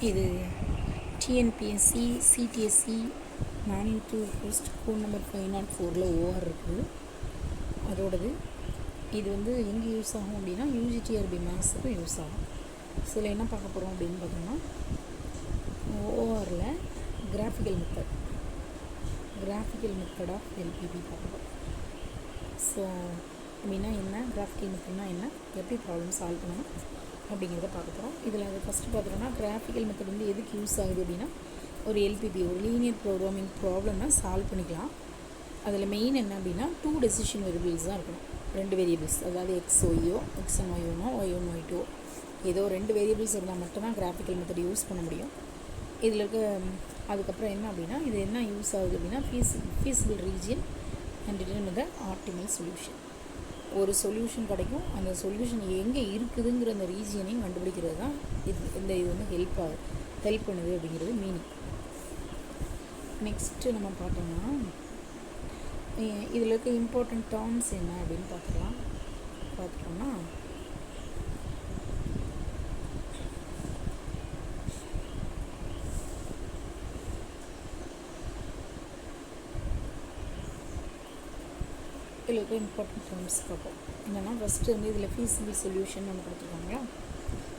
இது TNPSC CDSC 9 post code number 504 OR இருக்குது அதோடது. இது வந்து எங்கே யூஸ் ஆகும் அப்படின்னா யூஜிடிஆர்பி மேக்ஸுக்கு யூஸ் ஆகும். இதில் என்ன பார்க்க போகிறோம் அப்படின்னு பார்த்தோம்னா ஓஆரில் கிராஃபிக்கல் மெத்தட் ஆஃப் எல்பிபி பார்க்க. ஸோ அப்படின்னா என்ன, கிராஃபிக்கல் மெத்தட்னா என்ன, எப்படி ப்ராப்ளம் சால்வ் பண்ணணும் அப்படிங்கிறத பார்க்க போகிறோம். இதில் அது ஃபஸ்ட்டு பார்த்துட்டோம்னா கிராஃபிக்கல் மெத்தட் வந்து எதுக்கு யூஸ் ஆகுது அப்படின்னா ஒரு எல்பிபி ஒரு லீனியர் ப்ரோக்ராமிங் ப்ராப்ளம்னா சால்வ் பண்ணிக்கலாம். அதில் மெயின் என்ன அப்படின்னா 2 டெசிஷன் வேரியபிள்ஸ் தான் இருக்கணும். 2 வேரியபிள்ஸ், அதாவது எக்ஸ் ஒய்யோ எக்ஸ் ஒன் ஒய் ஒன்னோ ஒய் ஒன் ஒய் டூ ஏதோ 2 வேரியபிள்ஸ் இருந்தால் மட்டும்தான் கிராஃபிக்கல் மெத்தட் யூஸ் பண்ண முடியும். இதில் இருக்க அதுக்கப்புறம் என்ன அப்படின்னா இது என்ன யூஸ் ஆகுது அப்படின்னா feasible region and determine the optimal solution. ஒரு சொல்யூஷன் கிடைக்கும், அந்த சொல்யூஷன் எங்கே இருக்குதுங்கிற அந்த ரீஜியனையும் கண்டுபிடிக்கிறது தான் இது வந்து ஹெல்ப் பண்ணுது அப்படிங்கிறது மீனிங். நெக்ஸ்ட்டு நம்ம பார்த்தோம்னா இதில் இருக்க இம்பார்ட்டண்ட் டேர்ம்ஸ் என்ன அப்படின்னு பார்த்துட்டோம்னா இதில் இருக்க இம்பார்ட்டன்ட் டேர்ம்ஸ் பார்ப்போம். என்னென்னா ஃபஸ்ட்டு வந்து இதில் ஃபீஸிபிள் சொல்யூஷன் ஒன்று கொடுத்துருக்காங்களா,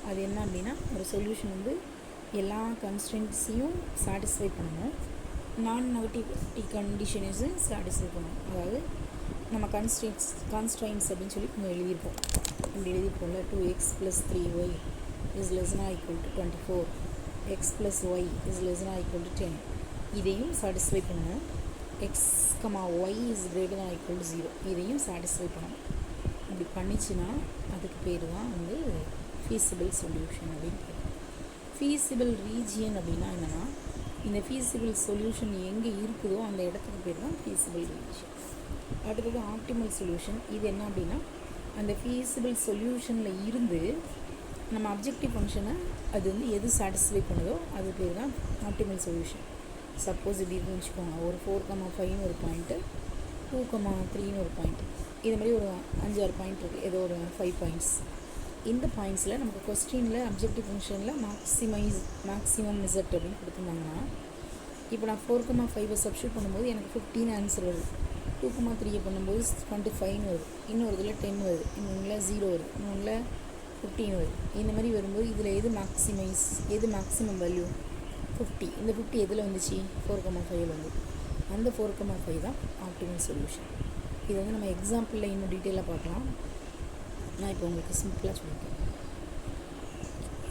அது என்ன அப்படின்னா ஒரு சொல்யூஷன் வந்து எல்லா கன்ஸ்ட்ரெயின்ட்ஸையும் சாட்டிஸ்ஃபை பண்ணணும், நான் நெகட்டிவ் கண்டிஷன்ஸையும் சாட்டிஸ்ஃபை பண்ணணும். அதாவது நம்ம கான்ஸ்ட்ரெயின்ட்ஸ் அப்படின்னு சொல்லி நம்ம எழுதியிருப்போம். இப்படி எழுதியிருப்போம்ல 2x + 3y = 24, x + y = 10 இதையும் சாட்டிஸ்ஃபை பண்ணணும். x, y ≥ 0 இதையும் சாட்டிஸ்ஃபை பண்ணணும். அப்படி பண்ணிச்சுன்னா அதுக்கு பேர் தான் வந்து ஃபீஸிபிள் சொல்யூஷன் அப்படின்னு பேர். ஃபீஸிபிள் ரீஜியன் அப்படின்னா என்னென்னா இந்த ஃபீஸிபிள் சொல்யூஷன் எங்கே இருக்குதோ அந்த இடத்துக்கு பேர் தான் ஃபீஸிபிள் ரீஜியன். அடுத்தது ஆப்டிமல் சொல்யூஷன். இது என்ன அப்படின்னா அந்த ஃபீஸிபிள் சொல்யூஷனில் இருந்து நம்ம அப்ஜெக்டிவ் ஃபங்க்ஷனை அது வந்து எது சாட்டிஸ்ஃபை பண்ணுதோ அது பேர் தான் ஆப்டிமல் சொல்யூஷன். சப்போஸ் இப்படி இருக்குன்னு வச்சுக்கோங்க, ஒரு 4,5ன்னு ஒரு பாயிண்ட்டு, 2,3ன்னு ஒரு பாயிண்ட், இது மாதிரி ஒரு 5-6 பாயிண்ட் இருக்குது, ஏதோ ஒரு 5 பாயிண்ட்ஸ். இந்த பாயிண்ட்ஸில் நமக்கு கொஸ்டினில் அப்ஜெக்டிவ் ஃபங்க்ஷனில் மேக்ஸிமம் இசட் அப்படின்னு கொடுத்துருந்தாங்கன்னா இப்போ நான் 4,5 சப்ஸ்டியூட் பண்ணும்போது எனக்கு 15 ஆன்சர் வருது. 2,3 பண்ணும்போது 25 வருது, இன்னொரு இதில் 10 வருது, இன்னொன்றில் 0 வருது, இன்னொன்றில் 15 வருது. இந்த மாதிரி வரும்போது இதில் எது மேக்ஸிமம் வேல்யூ 50. இந்த 50 எதில் வந்துச்சு 4,5 வந்து, அந்த 4,5 தான் ஆப்டிமல் சொல்யூஷன். இது வந்து நம்ம எக்ஸாம்பிளில் இன்னும் டீட்டெயிலாக பார்க்கலாம். நான் இப்போ உங்களுக்கு சிம்பிளாக சொல்லியிருக்கேன்.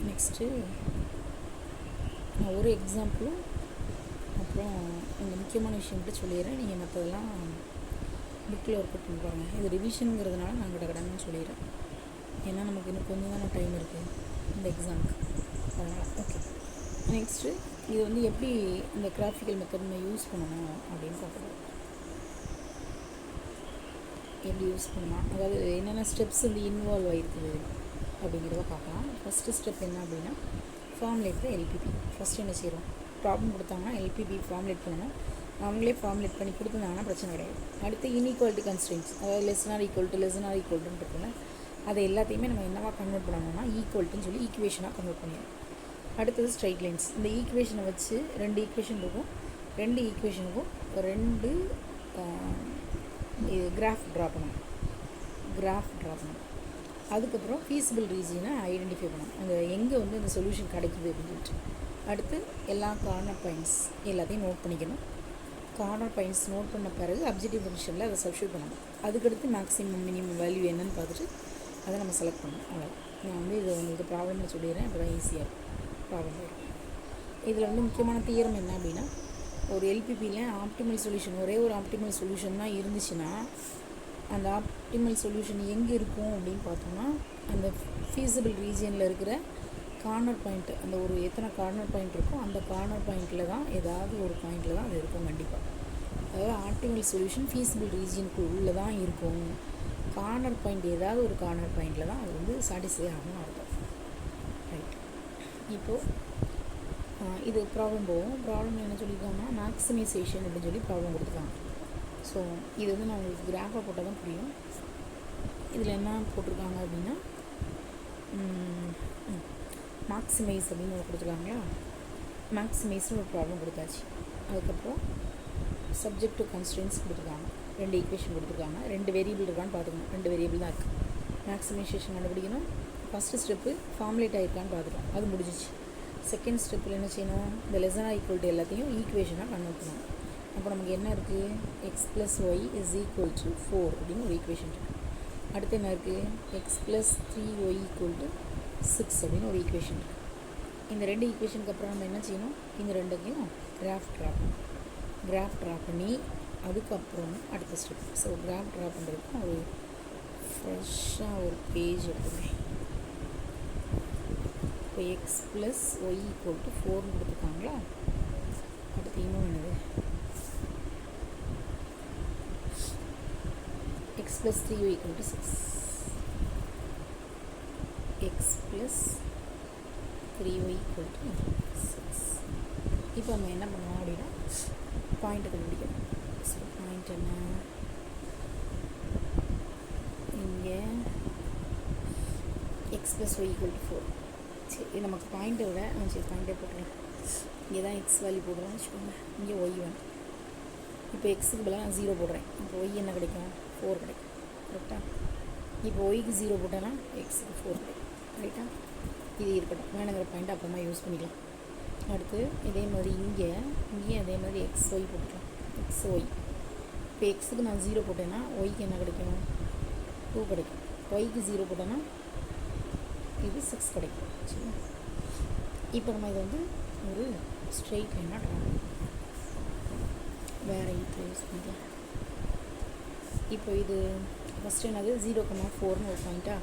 நெக்ஸ்ட்டு நான் ஒரு எக்ஸாம்பிளும் அப்புறம் இந்த முக்கியமான விஷயம் மட்டும் சொல்லிடுறேன். நீங்கள் மற்றதெல்லாம் புக்கில் ஒர்க் அவுட் பண்ணி பாருங்கள். இது ரிவிஷனுங்கிறதுனால நான் கடன்னு சொல்லிடுறேன். ஏன்னா நமக்கு இன்னும் கொஞ்சம் தானே டைம் இருக்குது இந்த எக்ஸாமுக்கு, அதனால் ஓகே. நெக்ஸ்ட்டு இது வந்து எப்படி இந்த கிராஃபிக்கல் மெத்தட் நம்ம யூஸ் பண்ணணும் அப்படின்னு பார்க்கலாம். எப்படி யூஸ் பண்ணலாம், அதாவது என்னென்ன ஸ்டெப்ஸ் வந்து இன்வால்வ் ஆகிருக்குது அப்படிங்கிறத பார்க்கலாம். ஃபஸ்ட்டு ஸ்டெப் என்ன அப்படின்னா ஃபார்முலேட் த எல்பிபி. ஃபஸ்ட்டு என்ன செய்கிறோம், ப்ராப்ளம் கொடுத்தாங்கன்னா எல்பிபி ஃபார்முலேட் பண்ணணும். அவங்களே ஃபார்முலேட் பண்ணி கொடுத்துருந்தாங்கன்னா பிரச்சனை கிடையாது. அடுத்து இன்இக்வாலிட்டி கன்ஸ்ட்ரெயின்ட்ஸ், அதாவது லெஸ் ஆர் ஈக்குவல்ட்டுன்னு இருக்குல்ல, அதை எல்லாத்தையுமே நம்ம என்னவா கன்வெர்ட் பண்ணணும்னா ஈக்குவல்ட்டுன்னு சொல்லி ஈக்குவேஷனாக கன்வெர்ட் பண்ணிடணும். அடுத்தது ஸ்ட்ரைட் லைன்ஸ். இந்த ஈக்குவேஷனை வச்சு 2 ஈக்குவேஷன் இருக்கும், 2 ஈக்குவேஷனுக்கும் 2 கிராஃப் ட்ரா பண்ணணும். அதுக்கப்புறம் ஃபீஸிபிள் ரீஜியனை ஐடென்டிஃபை பண்ணணும், அந்த எங்கே வந்து அந்த சொல்யூஷன் கிடைக்குது அப்படின்னு சொல்லிட்டு. அடுத்து எல்லா கார்னர் பாயிண்ட்ஸ் எல்லாத்தையும் நோட் பண்ணிக்கணும். கார்னர் பாயிண்ட்ஸ் நோட் பண்ண பிறகு அப்ஜெக்டிவ் ஃபங்க்ஷனில் அதை சப்ஸ்டியூட் பண்ணணும். அதுக்கடுத்து மேக்ஸிமம் மினிமம் வேல்யூ என்னன்னு பார்த்துட்டு அதை நம்ம செலக்ட் பண்ணணும். அவ்வளோ நான் வந்து இதை உங்களுக்கு ப்ராப்ளம்னு சொல்லிடுறேன், அப்போ தான் ஈஸியாக இருக்கும் ப்ராப்ளம் வரும். இதில் வந்து முக்கியமான தியரம் என்ன அப்படின்னா ஒரு எல்பிபியில் ஆப்டிமல் சொல்யூஷன் ஒரே ஒரு ஆப்டிமல் சொல்யூஷன் தான் இருந்துச்சுன்னா அந்த ஆப்டிமல் சொல்யூஷன் எங்கே இருக்கும் அப்படின்னு பார்த்தோம்னா அந்த ஃபீஸிபிள் ரீஜியனில் இருக்கிற கார்னர் பாயிண்ட்டு, அந்த ஒரு எத்தனை கார்னர் பாயிண்ட் இருக்கோ அந்த கார்னர் பாயிண்ட்டில் தான் ஏதாவது ஒரு பாயிண்டில் தான் அது இருக்கும் கண்டிப்பாக. அதாவது ஆப்டிமல் சொல்யூஷன் ஃபீஸிபிள் ரீஜியனுக்கு உள்ளே தான் இருக்கும். கார்னர் பாயிண்ட் ஏதாவது ஒரு கார்னர் பாயிண்டில் தான் அது வந்து சாட்டிஸ்ஃபை ஆகணும்னு அர்த்தம். ரைட், இப்போது இது ப்ராப்ளம் போகும். ப்ராப்ளம் என்ன சொல்லியிருக்காங்கன்னா மேக்ஸிமைசேஷன் அப்படின்னு சொல்லி ப்ராப்ளம் கொடுத்துருக்காங்க. ஸோ இது வந்து நான் உங்களுக்கு கிராஃபாக போட்டால் தான் புரியும். இதில் என்ன போட்டிருக்காங்க அப்படின்னா மேக்ஸிமைஸ் அப்படின்னு ஒன்று கொடுத்துருக்காங்களா, மேக்ஸிமைஸ்னு ஒரு ப்ராப்ளம் கொடுத்தாச்சு. அதுக்கப்புறம் சப்ஜெக்ட் டு கன்ஸ்ட்ரெயின்ஸ் கொடுத்துருக்காங்க, 2 ஈக்குவேஷன் கொடுத்துருக்காங்க. 2 வேரியபிள் இருக்கான்னு பார்த்துக்கணும், 2 வேரியபிள் தான் இருக்குது. மேக்ஸிமைசேஷன் கண்டுபிடிக்கணும். ஃபஸ்ட்டு ஸ்டெப்பு ஃபார்முலேட் ஆகிருக்கான்னு பார்த்துட்டோம், அது முடிஞ்சிச்சு. செகண்ட் ஸ்டெப்பில் என்ன செய்யணும், இந்த லெஸ் ஆர் ஈக்குவல் டு எல்லாத்தையும் ஈக்குவேஷனாக கன்வெர்ட் பண்ணணும். அப்போ நமக்கு என்ன இருக்குது, X plus Y is equal to 4 அப்படின்னு ஒரு ஈக்குவேஷன் இருக்குது. அடுத்து என்ன இருக்குது, X plus 3y equal to 6 அப்படின்னு ஒரு ஈக்குவேஷன் இருக்குது. இந்த 2 ஈக்குவேஷனுக்கு அப்புறம் நம்ம என்ன செய்யணும், இந்த ரெண்டுத்தையும் கிராஃப் ட்ரா பண்ணி அதுக்கப்புறம் அடுத்த ஸ்டெப். ஸோ கிராஃப் ட்ரா பண்ணுறதுக்கு ஒரு ஃப்ரெஷ்ஷாக ஒரு பேஜ் எடுத்துக்கிறேன். இப்போ x plus Y equal to 4ன்னு கொடுத்துருக்காங்களா. அடுத்து இன்னும் என்னது, x plus 3y equal to 6. x plus 3y equal to 6. இப்போ நம்ம என்ன பண்ணுவோம் அப்படின்னா பாயிண்ட்டை கண்டுபிடிக்கணும். ஸோ பாயிண்ட் என்ன, இங்கே x plus y equal to 4. சரி, நமக்கு பாயிண்ட்டை விட சரி பாயிண்ட்டே போட்டுக்கலாம். இங்கே தான் எக்ஸ் வேல்யூ போடுறோம்னு வச்சுக்கோங்க, இங்கே ஒய் வேணும். இப்போ எக்ஸுக்கு பதிலாக நான் 0 போடுறேன். இப்போ ஒய் என்ன கிடைக்கும், 4 கிடைக்கும். கரெக்டாக. இப்போ ஒய்க்கு 0 போட்டேன்னா எக்ஸுக்கு 4 கிடைக்கும். ரைட்டா. இது இருக்கட்டும், வேணுங்கிற பாயிண்ட் அப்புறமா யூஸ் பண்ணிக்கலாம். அடுத்து இதே மாதிரி இங்கேயும் அதே மாதிரி எக்ஸ் ஒய் போட்டுக்கலாம். எக்ஸ் ஒய் இப்போ எக்ஸுக்கு நான் 0 போட்டேன்னா ஒய்க்கு என்ன கிடைக்கும், 2 கிடைக்கும். ஒய்க்கு 0 போட்டேன்னா இது 6 கிடைக்கும். சரி, இப்போ நம்ம இது வந்து ஒரு ஸ்ட்ரெயிட் லைனாக ட்ரா பண்ணலாம். வேறு இதை யூஸ் பண்ணிக்கலாம். இப்போ இது ஃபஸ்ட்டு என்னது 0,4ன்னு ஒரு பாயிண்ட்டா,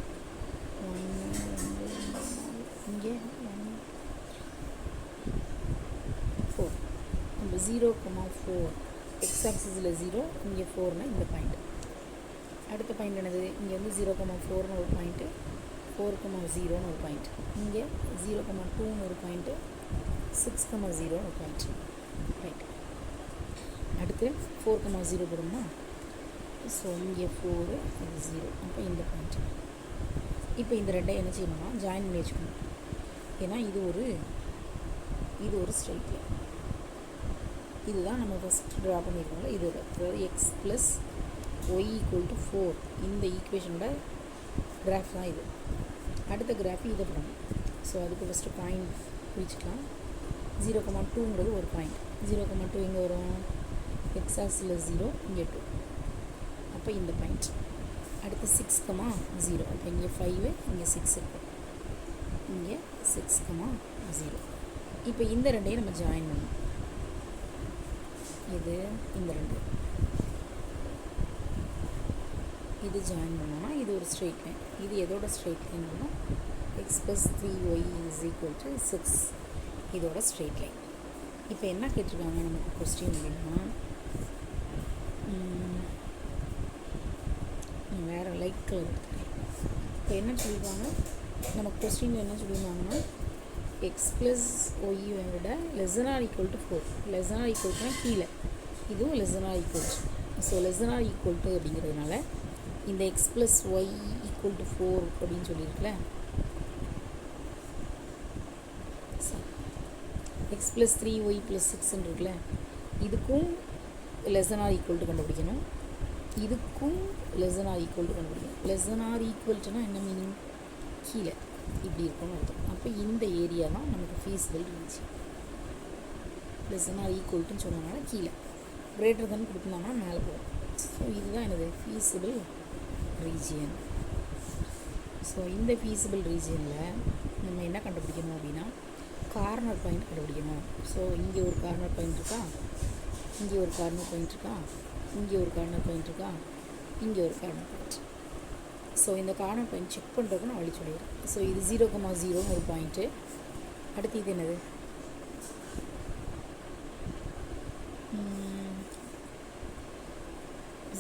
1 2 இங்கே 1 4. நம்ம 0,4 எக்ஸ் ஆக்சிஸில் 0, இங்கே 4னா இந்த பாயிண்ட். அடுத்த பாயிண்ட் என்னது, இங்கே வந்து 0,4ன்னு ஒரு பாயிண்ட்டு, 4,0ன்னு ஒரு பாயிண்ட், இங்கே 0,2ன்னு ஒரு பாயிண்ட்டு, 6,0ன்னு ஒரு பாயிண்ட். ரைட். அடுத்து 4,0 போடுமா. ஸோ இங்கே 4 இது 0, அப்போ இந்த பாயிண்ட். இப்போ இந்த ரெண்டையும் என்ன செய்யணும்னா ஜாயின் பண்ணி வச்சுக்கணும். ஏன்னா இது ஒரு ஸ்ட்ரைட் லைன். இதுதான் நம்ம ஃபஸ்ட் ட்ரா பண்ணியிருக்கோம்ல, இதோட அதாவது X plus Y equal to 4 இந்த ஈக்குவேஷனோட கிராஃப் தான் இது. அடுத்த கிராஃப் இதை பண்ணணும். ஸோ அதுக்கு ஃபஸ்ட்டு பாயிண்ட் பிரிச்சுக்கலாம். 0,2ங்கிறது ஒரு பாயிண்ட். 0,2 எங்கே வரும், எக்ஸ் ஆக்சிஸில் 0, இங்கே 2, அப்போ இந்த பாயிண்ட். அடுத்து 6,0, அப்போ இங்கே 5, இங்கே 6 இருக்கும், இங்கே 6,0. இப்போ இந்த ரெண்டையும் நம்ம ஜாயின் பண்ணணும். இந்த ரெண்டு இது ஜாயின் பண்ணோன்னா இது ஒரு ஸ்ட்ரெயிட் லைன். இது எதோட ஸ்ட்ரெயிட் லைன்னா x plus 3y is equal to 6 இதோட ஸ்ட்ரெயிட் லைன். இப்போ என்ன கேட்டிருக்காங்க நமக்கு கொஸ்டின் அப்படின்னா, வேறு லைட் கலர் எடுத்துக்கிறேன். இப்போ என்ன சொல்லியிருக்காங்க நமக்கு கொஸ்டின் என்ன சொல்லியிருந்தாங்கன்னா, எக்ஸ் ப்ளஸ் ஒய்யை விட less or equal to 4. Less or equal டுனா கீழே, இதுவும் less or equal to. So less or equal to அப்படிங்கிறதுனால இந்த x plus Y equal to 4 அப்படின்னு சொல்லியிருக்கல, எக்ஸ் ப்ளஸ் 3y ப்ளஸ் 6 இருக்குல்ல, இதுக்கும் லெஸ் ஆர் ஈக்குவல் டு கண்டுபிடிக்கணும், இதுக்கும் லெஸ் ஆர் ஈக்குவல் டு கண்டுபிடிக்கணும். லெஸ் ஆர் ஈக்குவல் டுனா என்ன மீனிங், கீழே இப்படி இருக்கும்னு அர்த்தம். அப்போ இந்த ஏரியா தான் நமக்கு feasible region. Less or equal டுன்னு சொன்னதுனால கீழே, கிரேட்டர் தான் கொடுத்துருந்தாங்கன்னா மேலே போகும். ஸோ இதுதான் எனது ஃபீஸிபிள் ரீஜியன். ஸோ இந்த ஃபீஸிபிள் ரீஜியனில் நம்ம என்ன கண்டுபிடிக்கணும் அப்படின்னா கார்னர் பாயிண்ட் கண்டுபிடிக்கணும். ஸோ இங்கே ஒரு கார்னர் பாயிண்ட் இருக்கா, இங்கே ஒரு கார்னர் பாயிண்ட் இருக்கா, இங்கே ஒரு கார்னர் பாயிண்ட் இருக்கா, இங்கே ஒரு கார்னர் பாயிண்ட். ஸோ இந்த கார்னர் பாயிண்ட் செக் பண்ணுறதுக்கு நான் வழி சொல்லிடுறேன். ஸோ இது 0,0ன்னு ஒரு பாயிண்ட்டு. அடுத்து இது என்னது,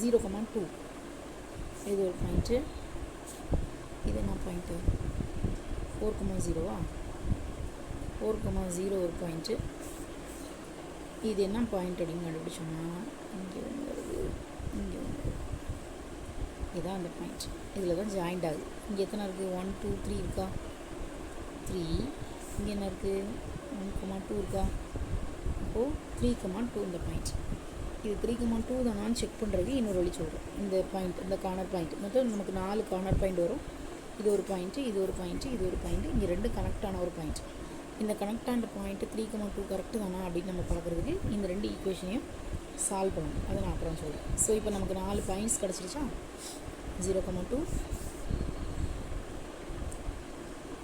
0,2 இது ஒரு பாயிண்ட்டு. இது என்ன பாயிண்ட்டு, 4,0வா, 4,0 ஒரு பாயிண்ட்டு. இது என்ன பாயிண்ட் அப்படின்னு கண்டுபிடிச்சோம்னா இங்கே ஒன்று வருது, இங்கே ஒன்று வருது, இதுதான் அந்த பாயிண்ட். இதில் தான் ஜாயிண்ட் ஆகுது. இங்கே எத்தனை இருக்குது, 1 2 3 இருக்கா, 3 இங்கே என்ன இருக்குது 1,2 இருக்கா. அப்போது 3,2 இந்த பாயிண்ட். இது 3,2 தானான்னு செக் பண்ணுறது இன்னொரு வழி சொல்கிறோம். இந்த பாயிண்ட், இந்த கார்னர் பாயிண்ட் மொத்தம் நமக்கு 4 கார்னர் பாயிண்ட் வரும். இது ஒரு பாயிண்ட்டு, இது ஒரு பாயிண்ட்டு, இது ஒரு பாயிண்ட்டு, இங்கே 2 கனெக்டான ஒரு பாயிண்ட். இந்த கனெக்டான பாயிண்ட்டு 3,2 கரெக்டு தானா அப்படின்னு நம்ம பார்க்குறதுக்கு இந்த 2 ஈக்குவேஷனையும் சால்வ் பண்ணணும். அதை நான் அப்புறம் சொல்கிறேன். ஸோ இப்போ நமக்கு 4 பாயிண்ட்ஸ் கிடச்சிருச்சா. 0,2,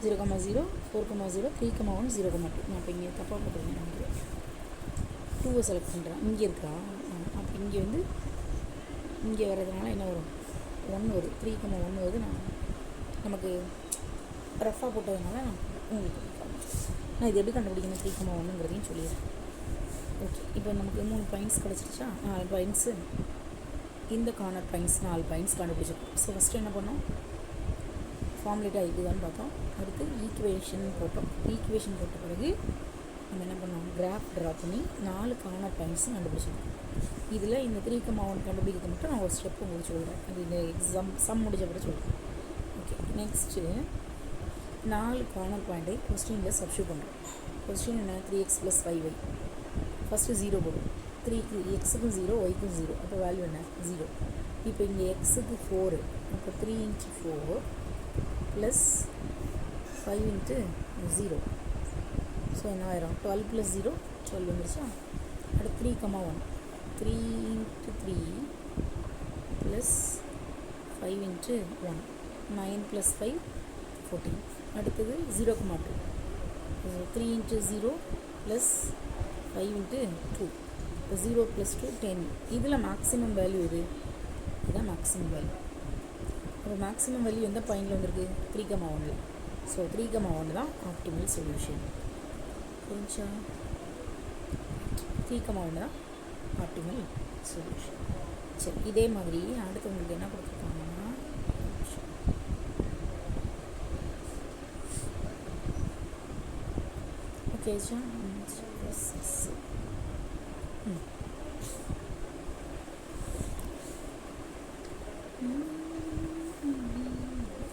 0,0, 4,0, 3,1, 0,2. நான் இப்போ இங்கே தப்பாக போட்டுருக்கேன். நமக்கு 2வை செலக்ட் பண்ணுறேன். இங்கே இருக்கா. அப்போ இங்கே வந்து இங்கே வர்றதுனால என்ன வரும், 1 வருது. 3,1 வருது. நமக்கு ரஃபாக போட்டதுனால நான் உங்களுக்கு நான் இது எப்படி கண்டுபிடிக்கணும் 3,1ங்கிறதையும் சொல்லிடுறேன். ஓகே, இப்போ நமக்கு 3 பாயிண்ட்ஸ் கிடச்சிருச்சா. 4 பாயிண்ட்ஸு. இந்த கார்னர் பாயிண்ட்ஸ் 4 பாயிண்ட்ஸ் கண்டுபிடிச்சிருக்கோம். ஸோ ஃபஸ்ட்டு என்ன பண்ணோம், ஃபார்முலேட்டாக இருக்குதான்னு பார்த்தோம். அடுத்து ஈக்குவேஷன் போட்டோம். ஈக்குவேஷன் போட்ட பிறகு நம்ம என்ன பண்ணோம், கிராஃப் ட்ரா பண்ணி 4 கார்னர் பாயிண்ட்ஸும் கண்டுபிடிச்சிருக்கோம். இதில் இந்த 3,1 கண்டுபிடிக்கிறது மட்டும் நான் ஒரு ஸ்டெப்பு உங்களுக்கு சொல்கிறேன். அது இந்த எக்ஸாம் சம் முடிஞ்ச பிறகு சொல்கிறேன். ஓகே, நெக்ஸ்ட்டு 4 கார்னர் பாயிண்ட்டை கொஸ்டினில் சப்ஸ்டியூட் பண்ணுறோம். கொஸ்டின் என்ன, 3x + 5y. ஃபஸ்ட்டு 0 போடும். 3க்கு எக்ஸுக்கும் 0, ஒய்க்கும் 0. அப்போ வேல்யூ என்ன, 0. இப்போ இங்கே எக்ஸுக்கு 4, அப்போ 3 × 4 + 5 × 0. ஸோ என்ன ஆயிரும், 12 + 0 12 வந்துருச்சா. அடுத்து 3,1, 3 × 3 + 5 × 1, 9 + 5 14. அடுத்தது 0,2, 3 × 0 + 5 × 2. இப்போ 0 + 2 10. இதில் மேக்ஸிமம் வேல்யூ இது, இதுதான் மேக்ஸிமம் வேல்யூ. அப்போ மேக்ஸிமம் வேல்யூ எந்த பாயிண்டில் வந்திருக்கு, 3,1. ஸோ 3,1 தான் ஆப்டிமல் சொல்யூஷன். புரிஞ்சா, 3,1 தான் ஆப்டிமல் சொல்யூஷன். சரி, இதே மாதிரி அடுத்து உங்களுக்கு என்ன கொடுத்துருக்காங்கன்னா, ஓகே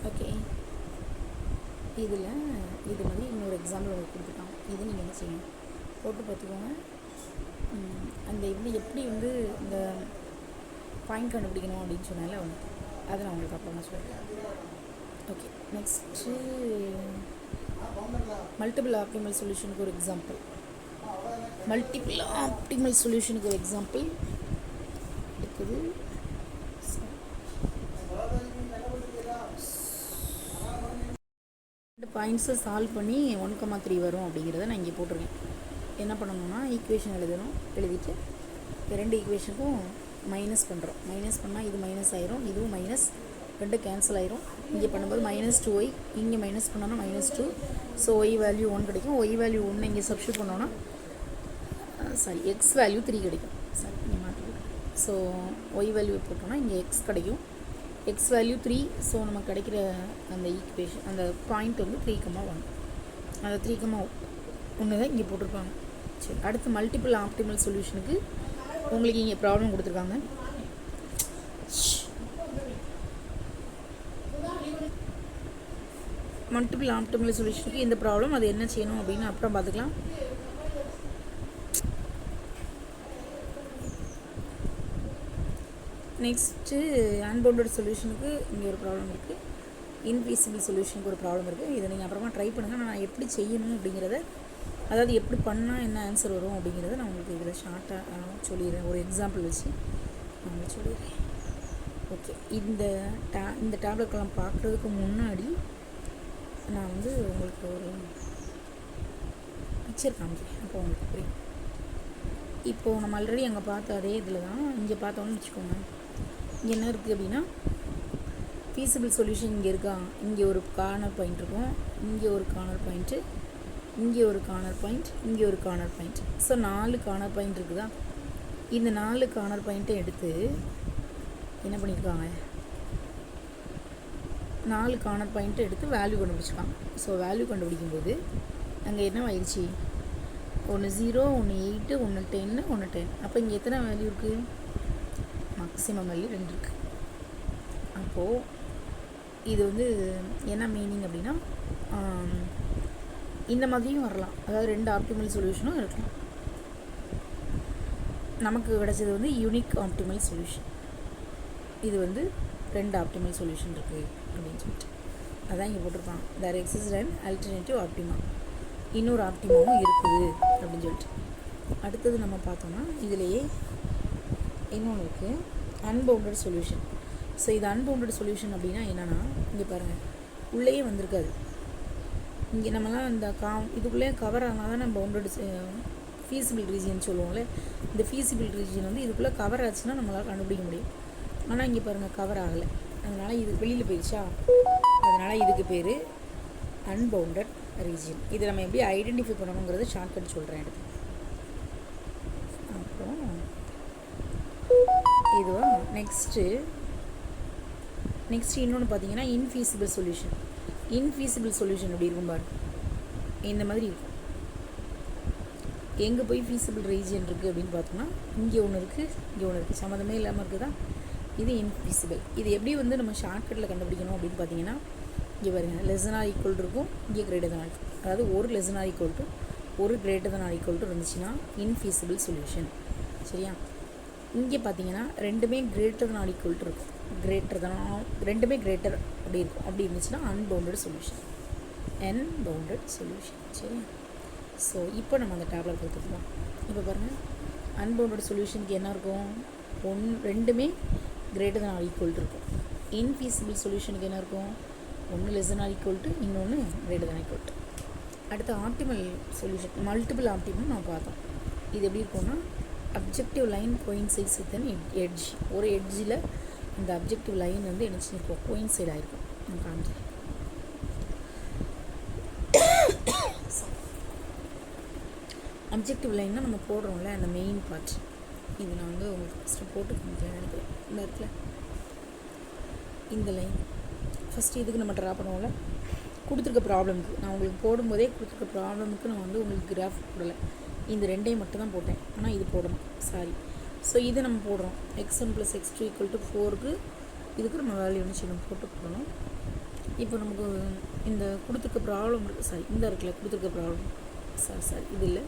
ஓகே, இதில் இது மாதிரி இன்னொரு எக்ஸாம்பிள் உங்களுக்கு கொடுத்துருக்காங்க. இது நீங்கள் என்ன செய்யணும், போட்டு பார்த்துக்கோங்க. அந்த இது எப்படி வந்து இந்த பாயிண்ட் கண்டுபிடிக்கணும் அப்படின்னு சொன்னால அதை நான் உங்களுக்கு அப்புறமா சொல்கிறேன். ஓகே, நெக்ஸ்ட்டு மல்டிபிள் ஆப்டிமல் சொல்யூஷனுக்கு ஒரு எக்ஸாம்பிள். மல்டிபிள் ஆப்டிமல் சொல்யூஷனுக்கு ஒரு எக்ஸாம்பிள் இருக்குது. இந்த பாயிண்ட்ஸை சால்வ் பண்ணி 1,3 வரும் அப்படிங்கிறத நான் இங்கே போட்டிருக்கேன். என்ன பண்ணணும்னா, ஈக்குவேஷன் எழுதணும். எழுதிட்டு 2 ஈக்குவேஷனுக்கும் மைனஸ் பண்ணுறோம். மைனஸ் பண்ணால் இது மைனஸ் ஆயிரும், இதுவும் மைனஸ், 2 கேன்சல் ஆயிரும். இங்கே பண்ணும்போது -2y, இங்கே மைனஸ் பண்ணோன்னா -2. ஸோ ஒய் வேல்யூ 1 கிடைக்கும். ஒய் வேல்யூ 1 இங்கே சப்ஸ்டியூட் பண்ணோன்னா எக்ஸ் வேல்யூ 3 கிடைக்கும். இங்கே மாற்றி, ஸோ ஒய் வேல்யூ போட்டோன்னா இங்கே எக்ஸ் கிடைக்கும். X value 3. ஸோ நமக்கு கிடைக்கிற அந்த ஈக்குவேஷன், அந்த பாயிண்ட் வந்து 3,1. அந்த 3,1 தான் இங்கே போட்டிருப்பாங்க. சரி, அடுத்து மல்டிபிள் ஆப்டிமல் சொல்யூஷனுக்கு உங்களுக்கு இங்கே ப்ராப்ளம் கொடுத்துருக்காங்க. மல்டிபிள் ஆப்டிமல் சொல்யூஷனுக்கு இந்த ப்ராப்ளம், அது என்ன செய்யணும் அப்படின்னு அப்புறம் பார்த்துக்கலாம். நெக்ஸ்ட்டு அன்பவுண்டட் சொல்யூஷனுக்கு இங்கே ஒரு ப்ராப்ளம் இருக்குது. இன்ஃபீஸிபிள் சொல்யூஷனுக்கு ஒரு ப்ராப்ளம் இருக்குது. இதை நீங்கள் அப்புறமா ட்ரை பண்ணுங்கள். நான் எப்படி செய்யணும் அப்படிங்கிறத, அதாவது எப்படி பண்ணால் என்ன ஆன்சர் வரும் அப்படிங்கிறத நான் உங்களுக்கு இதில் ஷார்ட்டாக சொல்லிடுறேன். ஒரு எக்ஸாம்பிள் வச்சு நான் உங்களுக்கு சொல்லிடுறேன். ஓகே, இந்த டேப்லெட்லாம் பார்க்குறதுக்கு முன்னாடி நான் வந்து உங்களுக்கு ஒரு பிக்சர் காமிக்கிறேன். அப்போ உங்களுக்கு புரியும். இப்போது நம்ம ஆல்ரெடி அங்கே பார்த்த அதே இதில் தான் இங்கே பார்த்தோன்னு வச்சுக்கோங்க. இங்கே என்ன இருக்குது அப்படின்னா, ஃபீஸிபிள் சொல்யூஷன் இங்கே இருக்கா. இங்கே ஒரு கார்னர் பாயிண்ட் இருக்கும், இங்கே ஒரு கார்னர் பாயிண்ட்டு, இங்கே ஒரு கார்னர் பாயிண்ட், இங்கே ஒரு corner point. So 4 corner point இருக்குதா. இந்த 4 கார்னர் பாயிண்ட்டை எடுத்து என்ன பண்ணியிருக்காங்க, 4 கார்னர் பாயிண்ட்டை எடுத்து வேல்யூ கண்டுபிடிச்சிருக்காங்க. ஸோ வேல்யூ கண்டுபிடிக்கும்போது அங்கே என்ன ஆயிடுச்சு, 1 0, 1 8, 1 10, 1 10. அப்போ இங்கே எத்தனை வேல்யூ இருக்குது, மேக்ஸிமம் வேல்யூ 2 இருக்குது. அப்போது இது வந்து என்ன மீனிங் அப்படின்னா, இந்த மாதிரியும் வரலாம், அதாவது 2 ஆப்டிமல் சொல்யூஷனும் இருக்கலாம். நமக்கு கிடச்சது வந்து யூனிக் ஆப்டிமல் சொல்யூஷன். இது வந்து 2 ஆப்டிமல் சொல்யூஷன் இருக்குது அப்படின்னு சொல்லிட்டு அதான் இங்கே போட்டிருப்பாங்க. There exist and alternative optima, இன்னொரு ஆப்டிமாவும் இருக்குது அப்படின்னு சொல்லிட்டு. அடுத்தது நம்ம பார்த்தோம்னா இதிலேயே இன்னொன்று இருக்குது, அன்பவுண்டட் சொல்யூஷன். ஸோ இது அன்பவுண்டட் சொல்யூஷன் அப்படின்னா என்னென்னா, இங்கே பாருங்கள், உள்ளேயே வந்திருக்காது. இங்கே நம்மலாம் இந்த இதுக்குள்ளே கவர் ஆனால் தான் நம்ம பவுண்டட் ஃபீஸிபிள் ரீஜியன் சொல்லுவோம்ல, இந்த ஃபீஸிபிள் ரீஜியன் வந்து இதுக்குள்ளே கவர் ஆச்சுன்னா நம்மளால் கண்டுபிடிக்க முடியும். ஆனால் இங்கே பாருங்கள் கவர் ஆகலை, அதனால் இது வெளியில் போயிடுச்சா, அதனால் இதுக்கு பேர் அன்பவுண்டட் ரீஜியன். இதை நம்ம எப்படி ஐடென்டிஃபை பண்ணணுங்கிறது ஷார்ட்கட் சொல்கிறேன் எடுத்து. அப்புறம் இதுவா நெக்ஸ்ட்டு இன்னொன்று பார்த்தீங்கன்னா இன்ஃபீஸிபிள் சொல்யூஷன். இன்ஃபீஸிபிள் சொல்யூஷன் எப்படி இருக்கும் பாரு, இந்த மாதிரி இருக்கும். எங்கே போய் ஃபீஸிபிள் ரீஜியன் இருக்குது அப்படின்னு பார்த்தோம்னா இங்கே ஒன்று இருக்குது, இங்கே ஒன்று இருக்குது, சம்மந்தமே இல்லாமல் இருக்குதா, இது இன்ஃபீஸிபிள். இது எப்படி வந்து நம்ம ஷார்ட்கட்டில் கண்டுபிடிக்கணும் அப்படின்னு பார்த்தீங்கன்னா, இங்கே பாருங்கள் லெஸ்ஸனார் ஈக்குவல் இருக்கும், இங்கே கிரேட்டர் தான் இருக்கும். அதாவது ஒரு லெஸ்ஸனார் ஈக்குவல் டு ஒரு கிரேட்டர் தான் ஈக்குவல் டு இருந்துச்சுன்னா இன்ஃபீஸிபிள் சொல்யூஷன். சரியா, இங்கே பார்த்தீங்கன்னா ரெண்டுமே கிரேட்டர் தான் ஈக்குவல் டு இருக்கும், ரெண்டுமே கிரேட்டர் அப்படி இருக்கும். அப்படி இருந்துச்சுன்னா அன்பவுண்டட் சொல்யூஷன், அன்பவுண்டட் சொல்யூஷன். சரியா, ஸோ இப்போ நம்ம அந்த டேப்லெட் கொடுத்துக்கலாம். இப்போ பாருங்கள், அன்பவுண்டட் சொல்யூஷனுக்கு என்ன இருக்கும், ரெண்டுமே கிரேட்டர் தான் ஈக்குவல் டு இருக்கும். இன்ஃபீஸிபிள் சொல்யூஷனுக்கு என்ன இருக்கும், ஒன்று லெஸ் தான் ஈக்குவல் டு, இன்னொன்று கிரேட்டர் தான் ஈக்குவல் டு. அடுத்து ஆப்டிமல் சொல்யூஷன், மல்டிபிள் ஆப்டிமல் நம்ம பார்த்தோம். இது எப்படி இருக்கும்னா, objective line coincides with an edge. ஒரு எட்ஜில் அந்த அப்ஜெக்டிவ் லைன் வந்து என்ன செஞ்சிருக்கோம், கோயின்சைட் ஆகிருக்கும். நான் காமிச்சேன். அப்ஜெக்டிவ் லைன்னா நம்ம போடுறோம்ல அந்த மெயின் பார்ட். இது நான் வந்து உங்களுக்கு ஃபஸ்ட்டு போட்டு காமிக்கிறேன் நினைக்கிறேன். இந்த இடத்துல இந்த லைன் ஃபஸ்ட்டு இதுக்கு நம்ம ட்ரா பண்ணுவோம்ல, கொடுத்துருக்க ப்ராப்ளமுக்கு. நான் உங்களுக்கு போடும்போதே கொடுத்துருக்க ப்ராப்ளமுக்கு நான் வந்து உங்களுக்கு கிராஃப் போடலை, இந்த ரெண்டையும் மட்டும் தான் போட்டேன். ஆனால் இது போடணும், சாரி. ஸோ இது நம்ம போடுறோம், x1 + x2 = 4க்கு இதுக்கு நம்ம வேல்யூ ஒன்று நம்ம போட்டு போடணும். இப்போ நமக்கு இந்த கொடுத்துருக்க ப்ராப்ளம் இருக்குது, சாரி இந்த இருக்குல்ல கொடுத்துருக்க ப்ராப்ளம், சாரி இது இல்லை,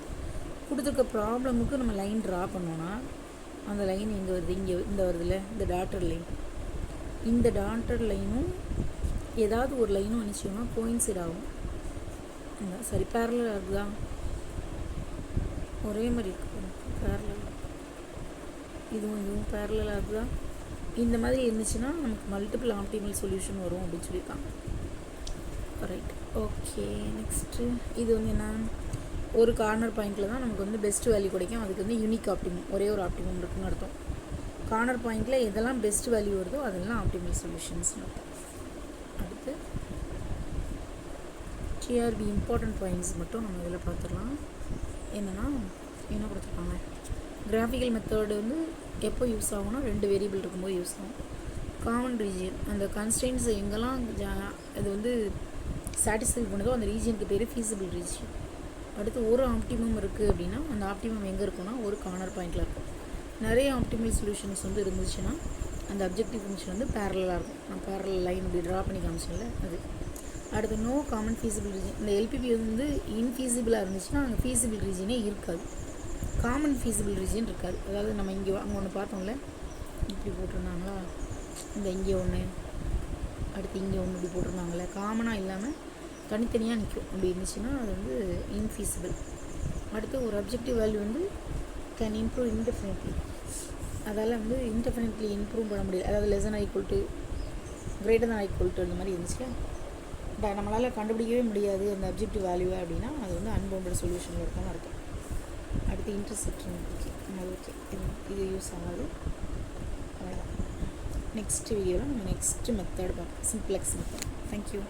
கொடுத்துருக்க ப்ராப்ளமுக்கு நம்ம லைன் ட்ரா பண்ணோன்னா அந்த லைன் எங்கே வருது, இங்கே இந்த வருதுல்ல, இந்த டாட்டர் லைன். இந்த டாட்டர் லைனும் ஏதாவது ஒரு லைனும் நினச்சோம்னா கோயின்சைட் ஆகும். சரி பேரலல் இருக்குதா, ஒரே மாதிரி இருக்குது பேரலல், இதுவும் பேரலலாக இருக்குதா. இந்த மாதிரி இருந்துச்சுன்னா நமக்கு மல்டிபிள் ஆப்டிமல் சொல்யூஷன் வரும் அப்படின்னு சொல்லியிருக்காங்க. Right, okay. நெக்ஸ்ட்டு இது வந்து என்ன, ஒரு கார்னர் பாயிண்டில் தான் நமக்கு வந்து பெஸ்ட் வேல்யூ கிடைக்கும். அதுக்கு வந்து யூனிக் ஆப்டிமம், ஒரே ஒரு ஆப்டிமம் இருக்குன்னு அர்த்தம். கார்னர் பாயிண்டில் எதெல்லாம் பெஸ்ட் வேல்யூ வருதோ அதெல்லாம் ஆப்டிமல் சொல்யூஷன்ஸ்னு அர்த்தம். அடுத்து டிஆர்பி இம்பார்ட்டன்ட் பாயிண்ட்ஸ் மட்டும் நம்ம இதில் பார்த்துடலாம். என்னென்னா என்ன கொடுத்துருக்காங்க, கிராஃபிக்கல் மெத்தடு வந்து எப்போ யூஸ் ஆகும்னா 2 வேரியபிள் இருக்கும்போது யூஸ் ஆகும். காமன் ரீஜியன், அந்த கன்ஸ்டன்ட்ஸ் எங்கெல்லாம் இது வந்து சாட்டிஸ்ஃபை பண்ணுதோ அந்த ரீஜியனுக்கு பேர் ஃபீஸிபிள் ரீஜியன். அடுத்து ஒரு ஆப்டிமம் இருக்குது அப்படின்னா அந்த ஆப்டிமம் எங்கே இருக்குன்னா ஒரு கார்னர் பாயிண்டில் இருக்கும். நிறைய ஆப்டிமல் சொல்யூஷன்ஸ் வந்து இருந்துச்சுன்னா அந்த அப்ஜெக்டிவ் ஃபங்க்ஷன் வந்து பேரலாக இருக்கும். நான் பேரலல் லைன் இப்படி ட்ரா பண்ணி காமிச்சேன்ல அது. அடுத்து நோ காமன் ஃபீஸிபிள் ரீஜன், இந்த எல்பிபி வந்து இன்ஃபீஸிபிளாக இருந்துச்சுன்னா அங்கே ஃபீஸிபிள் ரீஜனே இருக்காது, காமன் ஃபீஸிபிள் ரீஜன் இருக்காது. அதாவது நம்ம இங்கே அங்கே ஒன்று பார்த்தோம்ல, இப்படி போட்டிருந்தாங்களா, இந்த இங்கே ஒன்று, அடுத்து இங்கே ஒன்று இப்படி போட்டிருந்தாங்களே, காமனாக இல்லாமல் தனித்தனியாக நிற்கும். அப்படி இருந்துச்சுன்னா அது வந்து இன்ஃபீஸிபிள். அடுத்து ஒரு அப்ஜெக்டிவ் வேல்யூ வந்து கேன் இம்ப்ரூவ் இன்டெஃபினெட்லி, அதால் வந்து இன்டெஃபினெட்லி இம்ப்ரூவ் பண்ண முடியாது. அதாவது less than equal to greater than equal to அந்த மாதிரி இருந்துச்சு, பட் நம்மளால் கண்டுபிடிக்கவே முடியாது அந்த அப்ஜெக்டிவ் வேல்யூவை அப்படின்னா அது வந்து அன்பவுண்டட் சொல்யூஷனில் இருக்கும்னு அர்த்தம். அடுத்து இன்டர்செப்ஷன், ஓகே இது யூஸ் ஆகாது. அவ்வளோதான். நெக்ஸ்ட் வீடியோவில் நம்ம நெக்ஸ்ட் மெத்தட் பார்ப்போம், சிம்ப்ளெக்ஸ் மெத்தட். தேங்க்யூ.